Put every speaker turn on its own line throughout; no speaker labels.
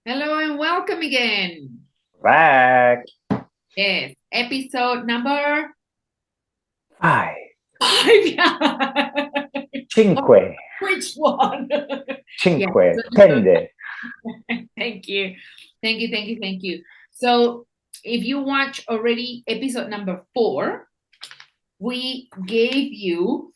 Hello and welcome again.
Back.
Yes, episode number
Five.
5. Yeah.
Cinque.
Which one? Yeah.
Cinque. Tende.
Thank you. Thank you. Thank you. Thank you. So, if you watch already episode number 4, we gave you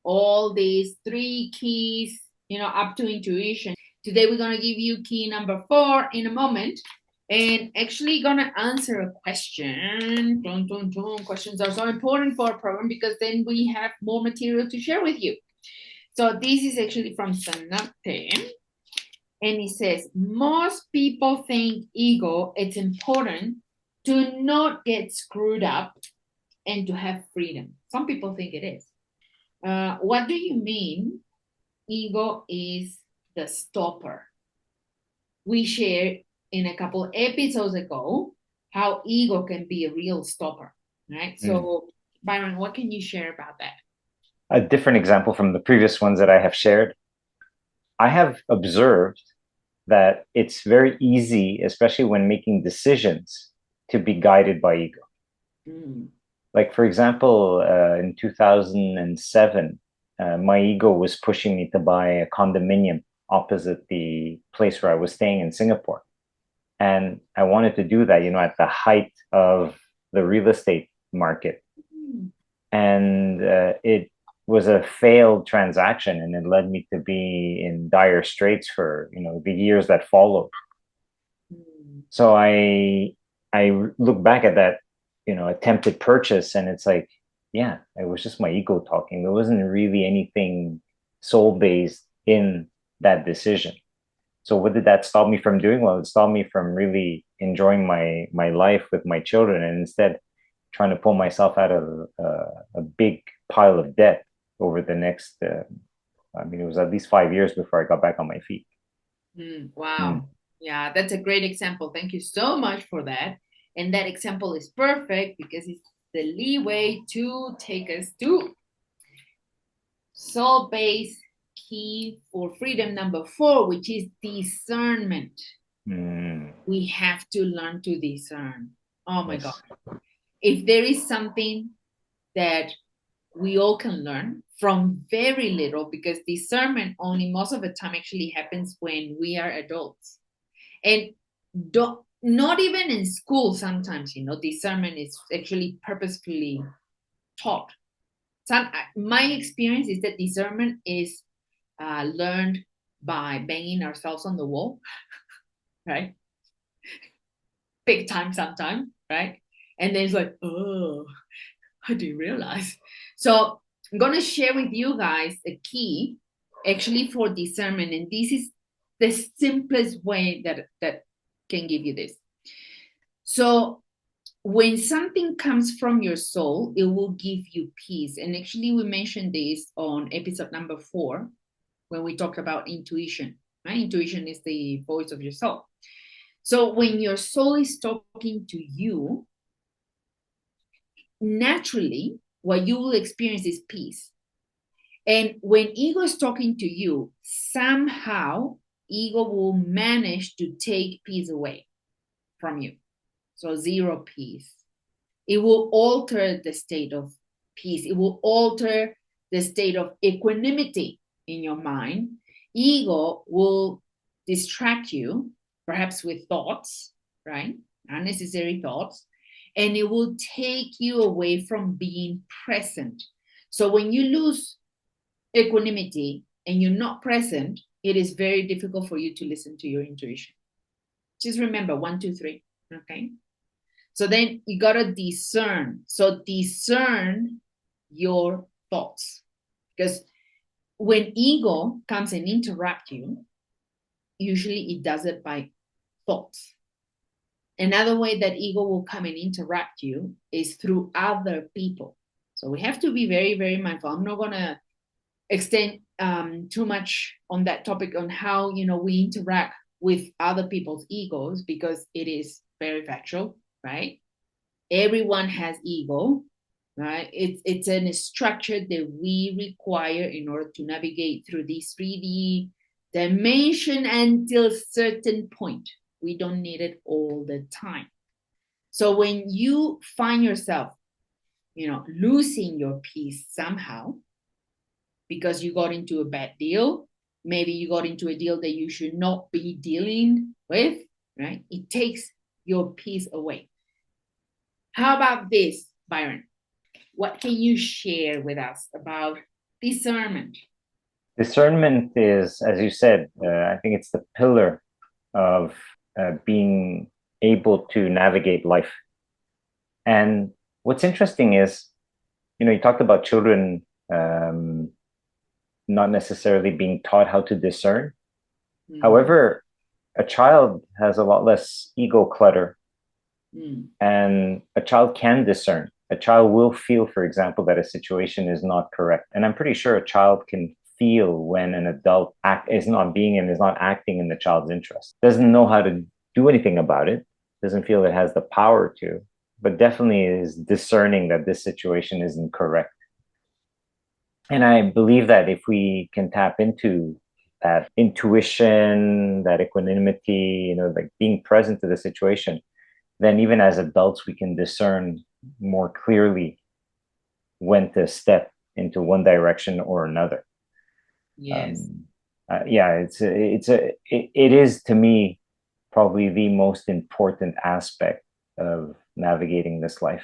all these 3 keys, up to intuition. Today, we're going to give you key number 4 in a moment. And actually gonna answer a question. Dun, dun, dun. Questions are so important for our program because then we have more material to share with you. So this is actually from Sanate, and it says most people think ego it's important to not get screwed up and to have freedom. Some people think it is. What do you mean? Ego is the stopper. We shared in a couple episodes ago how ego can be a real stopper, right?
Mm.
So, Byron, what can you share about that?
A different example from the previous ones that I have shared. I have observed that it's very easy, especially when making decisions, to be guided by ego.
Mm.
Like, for example, in 2007, my ego was pushing me to buy a condominium opposite the place where I was staying in Singapore. And I wanted to do that, at the height of the real estate market. And it was a failed transaction, and it led me to be in dire straits for the years that followed.
Mm.
So I look back at that attempted purchase, and it's like, yeah, it was just my ego talking. There wasn't really anything soul based in that decision. So what did that stop me from doing? Well, it stopped me from really enjoying my life with my children, and instead trying to pull myself out of a big pile of debt over the next. I mean, it was at least 5 years before I got back on my feet. Mm.
Wow. Yeah, that's a great example. Thank you so much for that. And that example is perfect because it's the leeway to take us to soul based key for freedom number 4, which is discernment.
Mm.
We have to learn to discern. Oh my God.
Yes.
If there is something that we all can learn from very little, because discernment only most of the time actually happens when we are adults. And not even in school sometimes, discernment is actually purposefully taught. My experience is that discernment is learned by banging ourselves on the wall, right? Big time sometimes, right? And then it's like, oh, I didn't realize. So I'm going to share with you guys a key actually for discernment. And this is the simplest way that can give you this. So when something comes from your soul, it will give you peace. And actually, we mentioned this on episode number 4 when we talked about intuition. Right? Intuition is the voice of your soul. So when your soul is talking to you, naturally, what you will experience is peace. And when ego is talking to you, somehow ego will manage to take peace away from you. So zero peace. It will alter the state of peace. It will alter the state of equanimity in your mind. Ego will distract you, perhaps with thoughts, right? Unnecessary thoughts. And it will take you away from being present. So when you lose equanimity and you're not present, it is very difficult for you to listen to your intuition. Just remember 1, 2, 3. Okay. So then you gotta discern. So discern your thoughts. Because when ego comes and interrupt you, usually it does it by thoughts. Another way that ego will come and interrupt you is through other people. So we have to be very, very mindful. I'm not gonna extend too much on that topic on how we interact with other people's egos because it is very factual, right? Everyone has ego, right? It's a structure that we require in order to navigate through this 3D dimension until certain point. We don't need it all the time. So when you find yourself, losing your peace somehow because you got into a bad deal, maybe you got into a deal that you should not be dealing with, right? It takes your peace away. How about this, Byron? What can you share with us about discernment?
Discernment is, as you said, I think it's the pillar of being able to navigate life. And what's interesting is, you talked about children not necessarily being taught how to discern. Mm. However, a child has a lot less ego clutter, and a child can discern. A child will feel, for example, that a situation is not correct. And I'm pretty sure a child can feel when an adult is not acting in the child's interest. Doesn't know how to do anything about it, doesn't feel it has the power to, but definitely is discerning that this situation isn't correct. And I believe that if we can tap into that intuition, that equanimity, like being present to the situation, then even as adults, we can discern more clearly when to step into one direction or another.
Yes.
It is to me probably the most important aspect of navigating this life.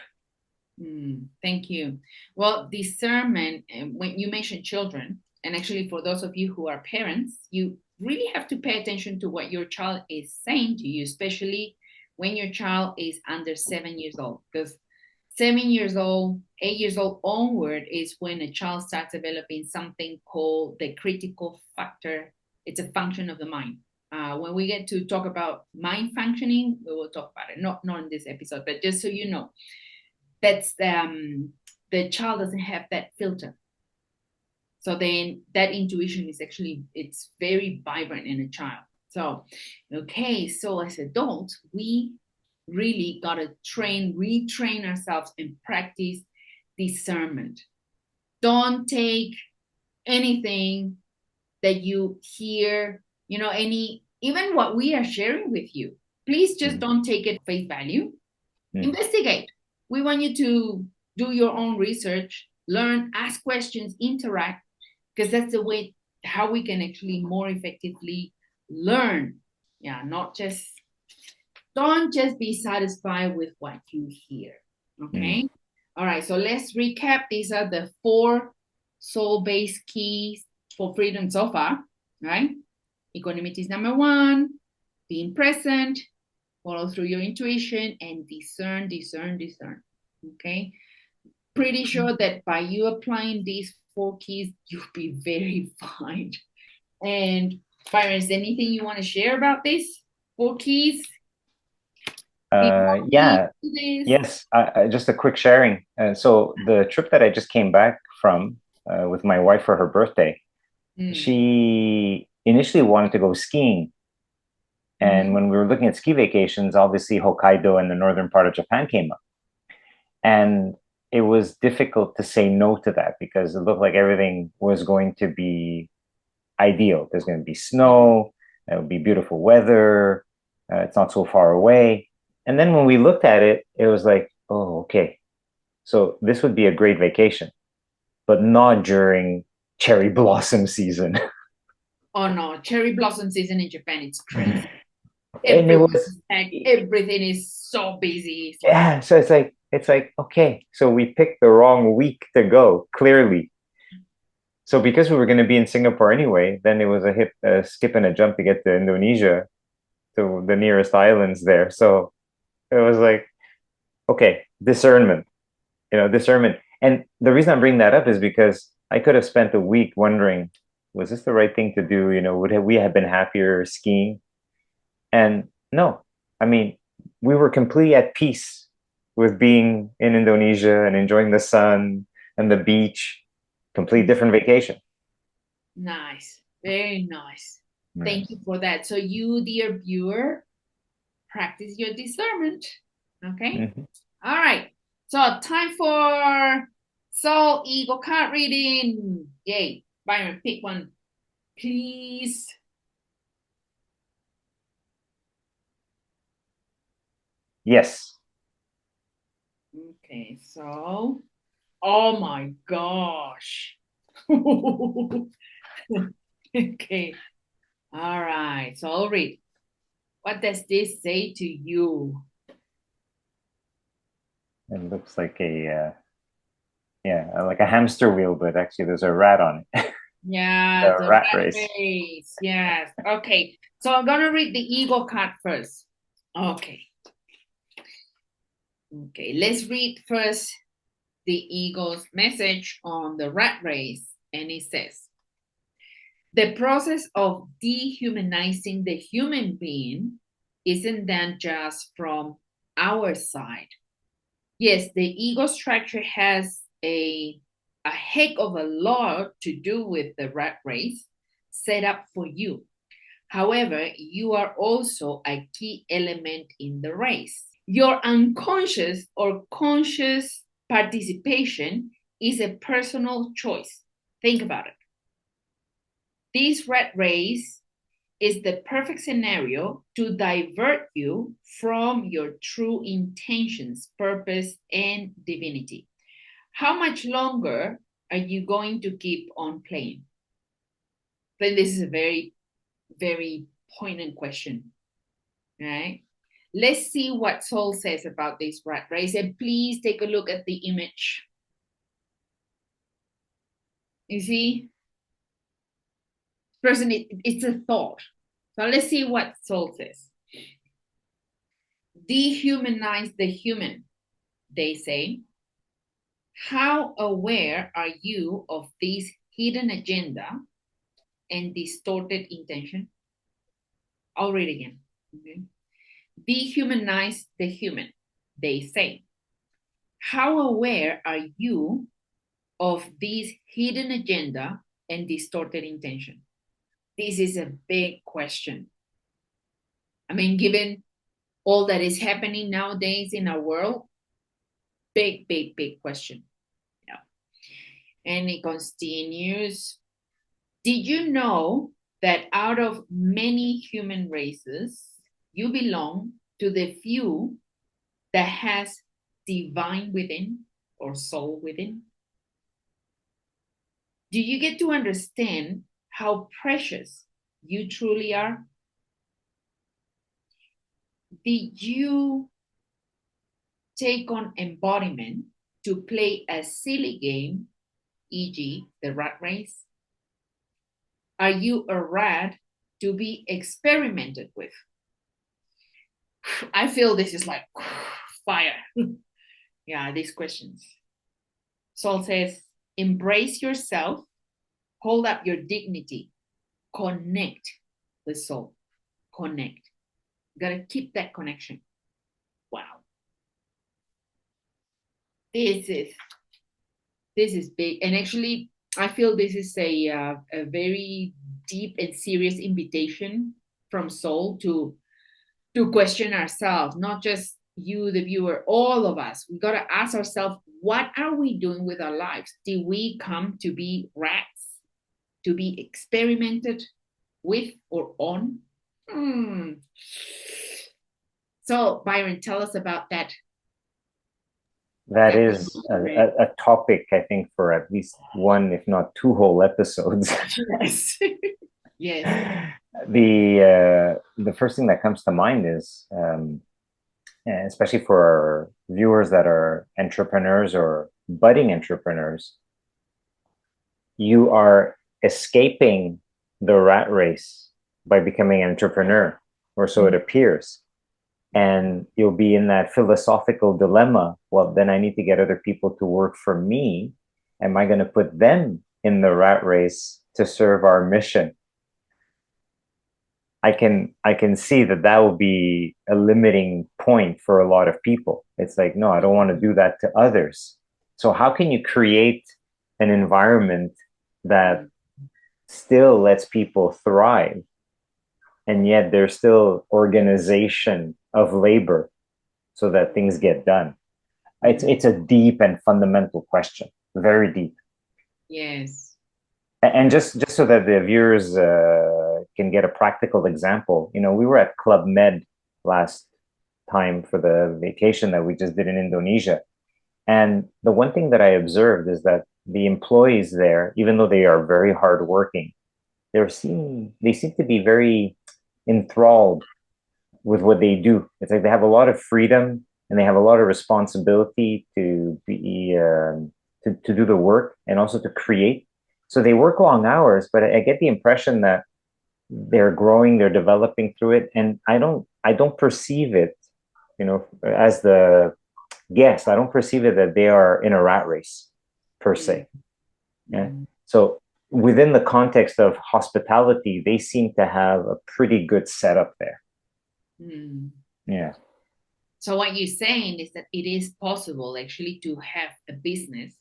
Thank you. Well, discernment, when you mention children, and actually for those of you who are parents, you really have to pay attention to what your child is saying to you, especially when your child is under 7 years old, because 7 years old, 8 years old onward is when a child starts developing something called the critical factor. It's a function of the mind. When we get to talk about mind functioning, we will talk about it. Not in this episode, but just so you know, that's the child doesn't have that filter. So then that intuition is it's very vibrant in a child. So, okay, so as adults, we really got to retrain ourselves and practice discernment. Don't take anything that you hear, even what we are sharing with you. Please just don't take it face value. Investigate. We want you to do your own research, learn, ask questions, interact, because that's the way how we can actually more effectively learn. Yeah, don't just be satisfied with what you hear. Okay. All right. So let's recap. These are the 4 soul-based keys for freedom so far, right? Equanimity is number 1, being present, follow through your intuition, and discern. Okay. Pretty sure that by you applying these 4 keys, you'll be very fine. And Byron, is there anything you want to share about these 4 keys?
Yes. Just a quick sharing. So the trip that I just came back from with my wife for her birthday, she initially wanted to go skiing. And when we were looking at ski vacations, obviously Hokkaido and the northern part of Japan came up. And it was difficult to say no to that because it looked like everything was going to be ideal. There's going to be snow, it would be beautiful weather, it's not so far away. And then when we looked at it, it was like, oh, okay. So this would be a great vacation, but not during cherry blossom season.
Oh no, cherry blossom season in Japan, it's crazy.
And
everything is so busy.
Yeah, so it's like, okay, so we picked the wrong week to go, clearly. So because we were going to be in Singapore anyway, then it was a skip and a jump to get to Indonesia, to the nearest islands there. So it was like, okay, discernment. And the reason I'm bringing that up is because I could have spent a week wondering, was this the right thing to do? Would we have been happier skiing? And no, I mean, we were completely at peace with being in Indonesia and enjoying the sun and the beach. Complete different vacation.
Nice. Very nice. Thank you for that. So you, dear viewer, practice your discernment. Okay. All right. So time for soul ego card reading. Yay. Byron, pick one, please.
Yes.
Okay, so, oh my gosh. Okay, all right, so I'll read. What does this say to you?
It looks like like a hamster wheel, but actually there's a rat on it.
Yeah,
The
the
rat
rat
race.
race. Yes. Okay, so I'm gonna read the ego card first. Okay. Okay, let's read first the ego's message on the rat race. And it says, the process of dehumanizing the human being isn't then just from our side. Yes, the ego structure has a heck of a lot to do with the rat race set up for you. However, you are also a key element in the race. Your unconscious or conscious participation is a personal choice. Think about it. This rat race is the perfect scenario to divert you from your true intentions, purpose, and divinity. How much longer are you going to keep on playing? Then this is a very, very poignant question, right? Let's see what Soul says about this rat race. And please take a look at the image. You see? Person, it's a thought. So let's see what Soul says. Dehumanize the human, they say. How aware are you of this hidden agenda and distorted intention? I'll read again. Okay. Dehumanize the human, they say. How aware are you of this hidden agenda and distorted intention? This is a big question. I mean, given all that is happening nowadays in our world, big, big, big question. Yeah. And it continues. Did you know that out of many human races, you belong to the few that has divine within or soul within? Do you get to understand how precious you truly are? Did you take on embodiment to play a silly game, e.g., the rat race? Are you a rat to be experimented with? I feel this is like fire. Yeah, these questions. Saul says, embrace yourself, hold up your dignity, connect with soul, connect. You gotta keep that connection. Wow. This is big. And actually, I feel this is a very deep and serious invitation from soul to question ourselves, not just you, the viewer, all of us. We got to ask ourselves, what are we doing with our lives? Did we come to be rats, to be experimented with or on? So, Byron, tell us about that.
That is a topic, I think, for at least one, if not two whole episodes.
Yes. Yes.
The first thing that comes to mind is, especially for our viewers that are entrepreneurs or budding entrepreneurs, you are escaping the rat race by becoming an entrepreneur, or so it appears. And you'll be in that philosophical dilemma. Well, then I need to get other people to work for me. Am I going to put them in the rat race to serve our mission? I can see that will be a limiting point for a lot of people. It's like, no, I don't want to do that to others. So how can you create an environment that still lets people thrive, and yet there's still organization of labor so that things get done? It's a deep and fundamental question, very deep.
Yes.
And just so that the viewers can get a practical example, we were at Club Med last time for the vacation that we just did in Indonesia. And the one thing that I observed is that the employees there, even though they are very hardworking, they seem to be very enthralled with what they do. It's like they have a lot of freedom and they have a lot of responsibility to be to do the work and also to create. So they work long hours, but I get the impression that they're growing, they're developing through it, and I don't perceive it, as the guest. I don't perceive it that they are in a rat race per se. Yeah. So within the context of hospitality, they seem to have a pretty good setup there.
Mm.
Yeah.
So what you're saying is that it is possible actually to have a business,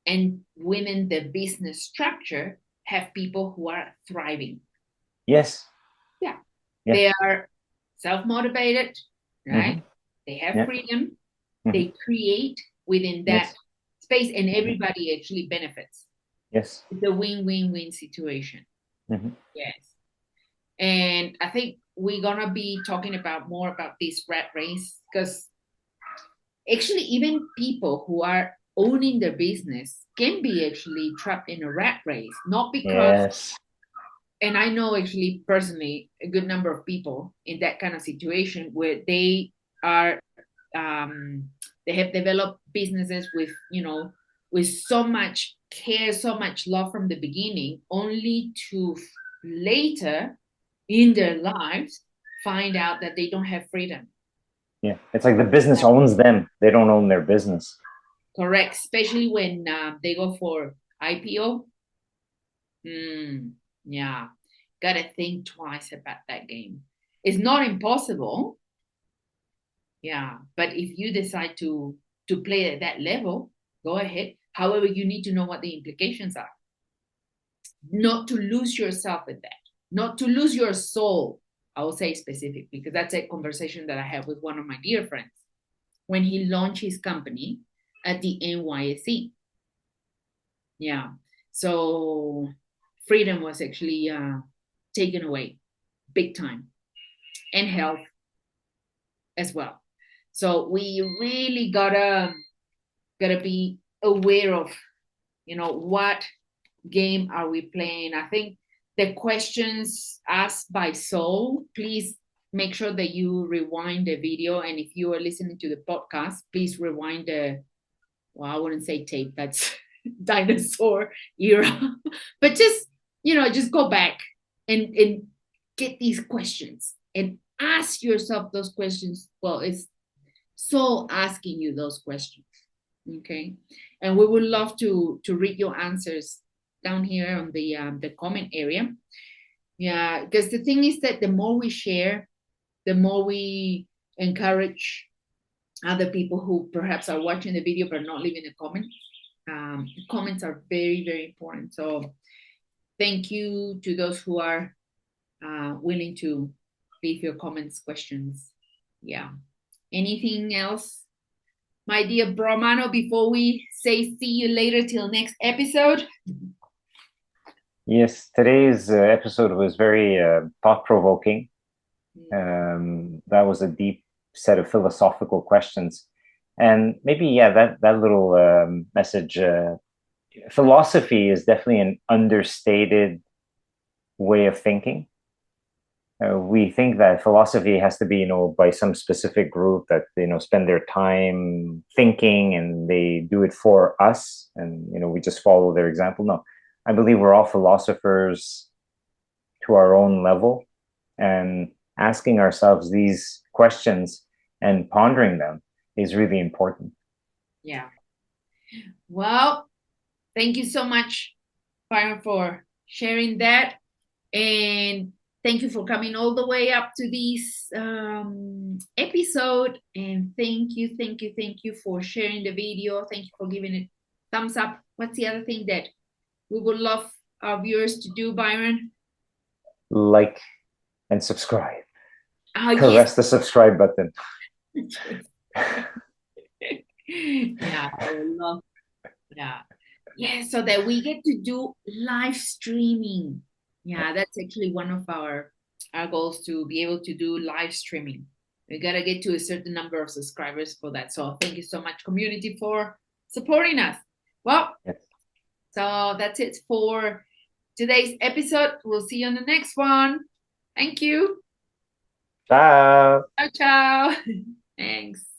and within the business structure have people who are thriving.
Yes.
Yeah. They are self-motivated, right?
Mm-hmm.
They have freedom.
Mm-hmm.
They create within that space, and everybody actually benefits.
Yes.
It's a win-win-win situation.
Mm-hmm.
Yes. And I think we're gonna be talking more about this rat race, because actually even people who are owning their business can be actually trapped in a rat race, not because and I know actually personally a good number of people in that kind of situation where they are they have developed businesses with with so much care, so much love from the beginning, only to later in their lives find out that they don't have freedom.
Yeah, it's like the business owns them. They don't own their business.
Correct, especially when they go for IPO. Yeah, gotta think twice about that game. It's not impossible. Yeah, but if you decide to play at that level, go ahead. However, you need to know what the implications are. Not to lose yourself in that, not to lose your soul. I will say specifically, because that's a conversation that I had with one of my dear friends when he launched his company at the NYSE. Yeah. So freedom was actually taken away big time, and health as well. So we really gotta be aware of, what game are we playing. I think the questions asked by Soul, please make sure that you rewind the video. And if you are listening to the podcast, please rewind I wouldn't say tape, that's dinosaur era. But just go back and get these questions and ask yourself those questions. Well, it's Soul asking you those questions. Okay. And we would love to read your answers down here on the comment area. Yeah, because the thing is that the more we share, the more we encourage other people who perhaps are watching the video but not leaving a comment. Comments are very, very important. So thank you to those who are willing to leave your comments, questions. Yeah. Anything else, my dear Brahmano, before we say see you later till next episode?
Yes, today's episode was very thought-provoking. That was a deep set of philosophical questions. And maybe, that little message, philosophy is definitely an understated way of thinking. We think that philosophy has to be, by some specific group that, spend their time thinking and they do it for us. And, we just follow their example. No, I believe we're all philosophers to our own level, and asking ourselves these questions and pondering them is really important.
Yeah. Well, thank you so much, Byron, for sharing that. And thank you for coming all the way up to this episode. And thank you for sharing the video. Thank you for giving it thumbs up. What's the other thing that we would love our viewers to do, Byron?
Like and subscribe.
Caress
yes. The subscribe button.
Yeah, I would love. Yeah, so that we get to do live streaming. Yeah, that's actually one of our goals, to be able to do live streaming. We got to get to a certain number of subscribers for that. So thank you so much, community, for supporting us. Well,
Yes.
so that's it for today's episode. We'll see you on the next one. Thank you.
Ciao.
Ciao, ciao. Thanks.